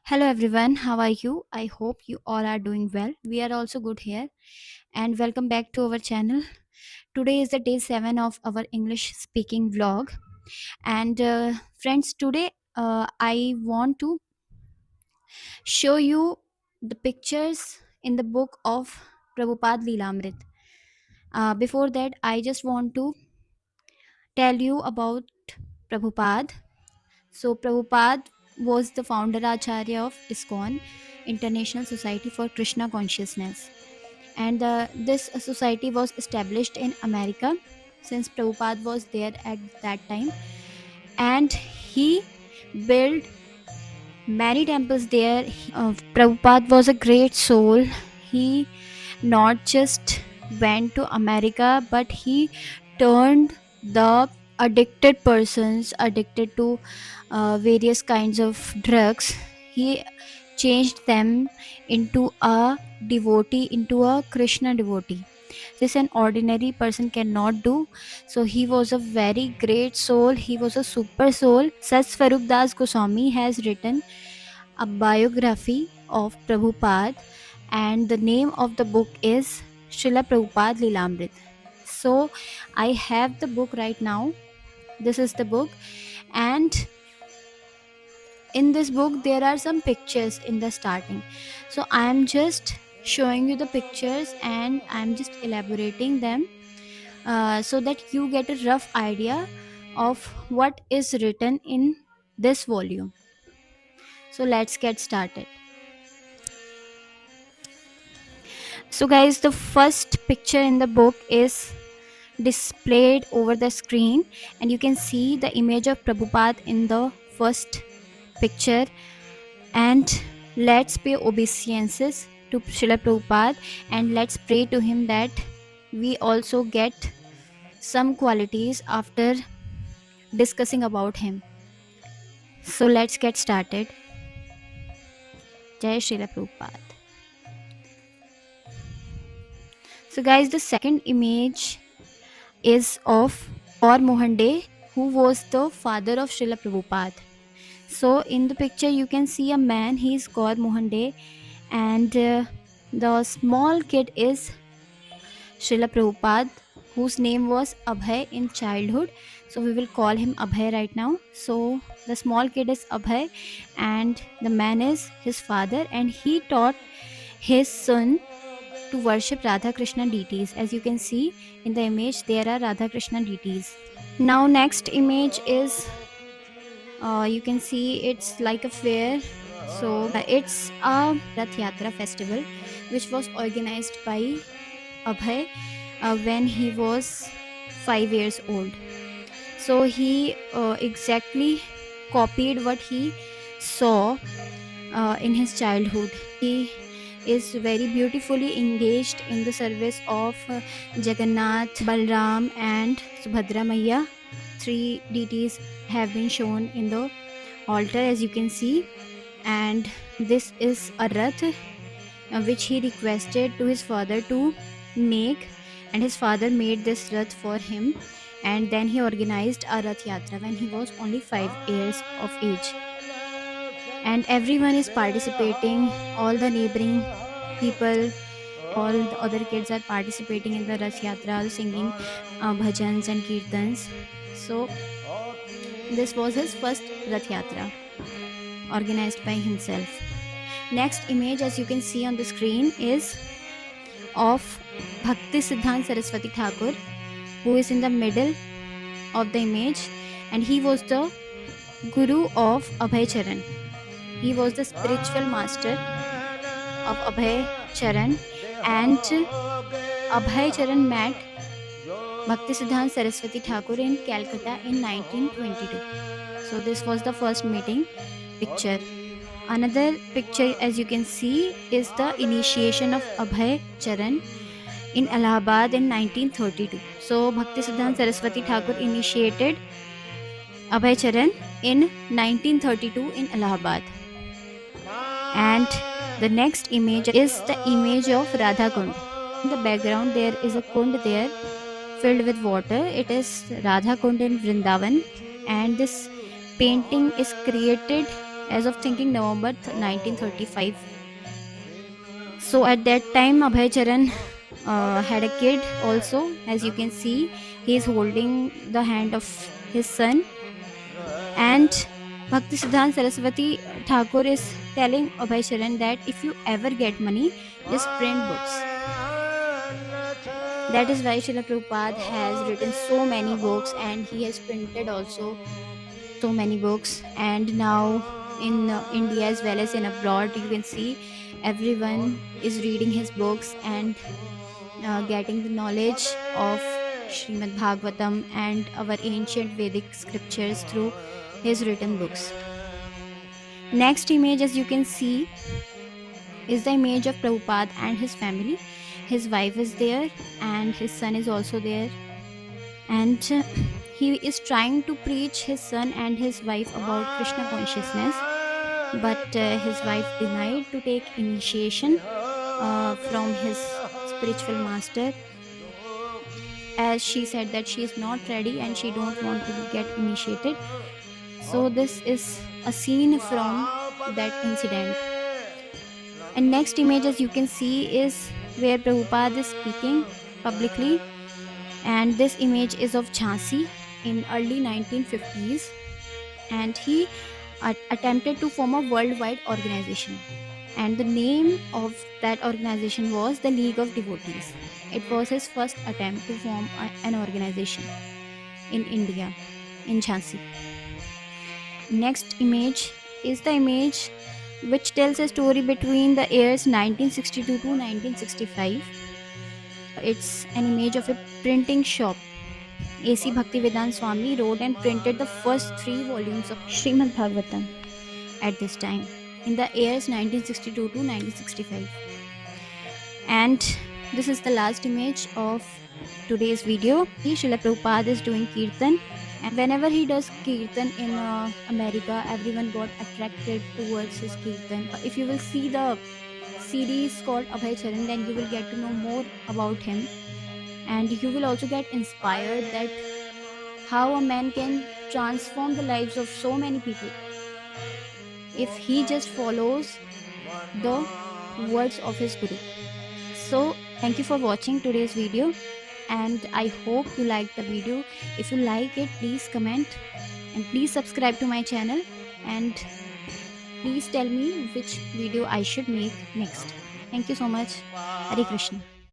Hello everyone, how are you? I hope you all are doing well. We are also good here and welcome back to our channel. Today is the day 7 of our English speaking vlog. And friends, today I want to show you the pictures in the book of Prabhupada Leelamrit. Before that, I just want to tell you about Prabhupada. So, Prabhupada was the founder Acharya of ISKCON, International Society for Krishna Consciousness, and this society was established in America since Prabhupada was there at that time, and he built many temples there. Prabhupada was a great soul. He not just went to America, but he turned the addicted persons addicted to various kinds of drugs. He changed them into a devotee, into a Krishna devotee. This an ordinary person cannot do. So he was a very great soul. He was a super soul. Sat Swarup Das Goswami has written a biography of Prabhupada, and the name of the book is Srila Prabhupada Leelamrit. So I have the book right now. This is the book, and in this book there are some pictures in the starting. So I am just showing you the pictures and I am just elaborating them so that you get a rough idea of what is written in this volume. So let's get started. So guys, the first picture in the book is displayed over the screen, and you can see the image of Prabhupada in the first picture. And let's pay obeisances to Srila Prabhupada and let's pray to him that we also get some qualities after discussing about him. So let's get started. Jai Srila Prabhupada. So guys, the second image is of Gaur Mohan De, who was the father of Srila Prabhupada. So in the picture you can see a man, he is Gaur Mohan De, and the small kid is Srila Prabhupada, whose name was Abhay in childhood. So we will call him Abhay right now. So the small kid is Abhay and the man is his father, and he taught his son to worship Radha Krishna deities. As you can see in the image, there are Radha Krishna deities. Now next image is you can see it's like a fair. So it's a Rath Yatra festival which was organized by Abhay when he was 5 years old. So he exactly copied what he saw in his childhood. He is very beautifully engaged in the service of Jagannath, Balram and Subhadra Maiya. 3 deities have been shown in the altar, as you can see, and this is a rath which he requested to his father to make, and his father made this rath for him, and then he organized a Rath Yatra when he was only 5 years of age. And everyone is participating, all the neighboring people, all the other kids are participating in the Rath Yatra, singing bhajans and kirtans. So this was his first Rath Yatra organized by himself. Next image, as you can see on the screen, is of Bhakti Siddhant Saraswati Thakur, who is in the middle of the image, and he was the guru of Abhay Charan. He was the spiritual master of Abhay Charan, and Abhay Charan met Bhakti Siddhant Saraswati Thakur in Calcutta in 1922. So this was the first meeting picture. Another picture, as you can see, is the initiation of Abhay Charan in Allahabad in 1932. So Bhakti Siddhant Saraswati Thakur initiated Abhay Charan in 1932 in Allahabad. And the next image is the image of Radha Kund. In the background there is a kund there filled with water. It is Radha Kund in Vrindavan, and this painting is created as of thinking November 1935. So at that time Abhay Charan had a kid also. As you can see, he is holding the hand of his son, and Bhakti Siddhant Saraswati Thakur is telling Abhay Charan that if you ever get money, just print books. That is why Srila Prabhupada has written so many books, and he has printed also so many books. And now in India as well as in abroad, you can see everyone is reading his books and getting the knowledge of Srimad Bhagavatam and our ancient Vedic scriptures through his written books. Next image, as you can see, is the image of Prabhupada and his family. His wife is there and his son is also there, and he is trying to preach his son and his wife about Krishna consciousness, but his wife denied to take initiation from his spiritual master, as she said that she is not ready and she don't want to get initiated. So this is a scene from that incident. And next image, as you can see, is where Prabhupada is speaking publicly, and this image is of Jhansi in early 1950s, and he attempted to form a worldwide organization, and the name of that organization was the League of Devotees. It was his first attempt to form an organization in India, in Jhansi. Next image is the image which tells a story between the years 1962 to 1965. It's an image of a printing shop. A.C. Bhaktivedanta Swami wrote and printed the first 3 volumes of Srimad Bhagavatam at this time, in the years 1962 to 1965. And this is the last image of today's video. Srila Prabhupada is doing Kirtan, and whenever he does Kirtan in America, everyone got attracted towards his Kirtan. If you will see the series called Abhay Charan, then you will get to know more about him, and you will also get inspired that how a man can transform the lives of so many people if he just follows the words of his Guru. So thank you for watching today's video, and I hope you like the video. If you like it, please comment and please subscribe to my channel, and please tell me which video I should make next. Thank you so much. Hare Krishna.